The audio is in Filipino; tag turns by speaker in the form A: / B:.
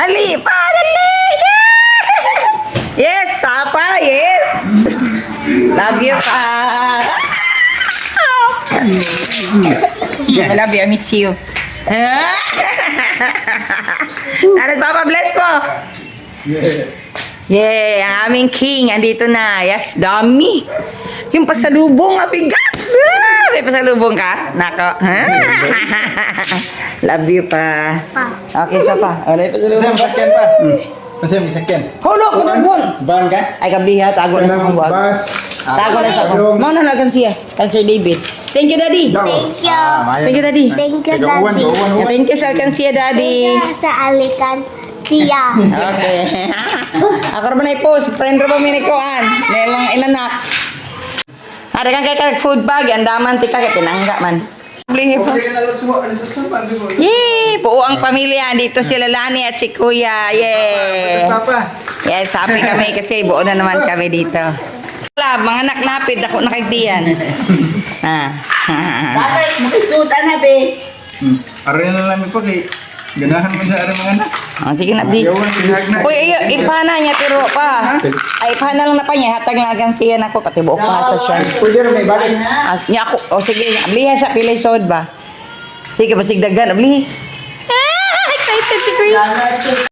A: Ali, pa, dali! Yes, Papa, yes! Love you, pa! I love you, I miss you. Naras, Papa, bless mo! Yeah, ang aming king, andito na. Yes, dami. Yung pasalubong, bigat. May pasalubong ka? Nako. Love you pa. Okay, siya pa. May pasalubong
B: Masaya,
A: pa.
B: sakyan pa. Masaya, may sakyan.
A: Hulo ko na gun.
B: Ban ka?
A: Ay, kabiha, tago na sa mga buwag.
B: Bus.
A: Tago na sa mga. Mau na nagan siya. Sir David. Thank you, Daddy.
C: Thank you.
A: Thank you, Daddy.
C: Thank you,
B: Gauwan,
C: Daddy.
B: gauwan.
A: Thank you sa kansiya, Daddy.
C: Thank you sa alikan siya.
A: Okay. Ako rin ba na i-post? Friend rin ba minikuan? May mga inanak. Ada kan kay food bag, andaman tika kay pinangga man. Lihi po. Yay! Buo ang pamilya. Dito sila Lani at si Kuya. Yay!
B: Papa.
A: Yes, happy kami kasi buo na naman kami dito. Wala, mga anak napid ako nakagdiyan. Bakit? Makisudan na, be.
B: Aray na namin po kay ganahan mo sa aray mga anak.
A: Oh, sige na, be.
B: Yawan, pinag na.
A: Uy, ipana niya, tiro pa. Ay, ipana lang na pa niya. Hatag na lang siya na ko, pati buok pa sa siya.
B: Pwede rin may balik.
A: Niya ako, sige, ablihan sa pilay sod ba? Sige, pasigdagan, ablihi. Ah, excited si Kuya.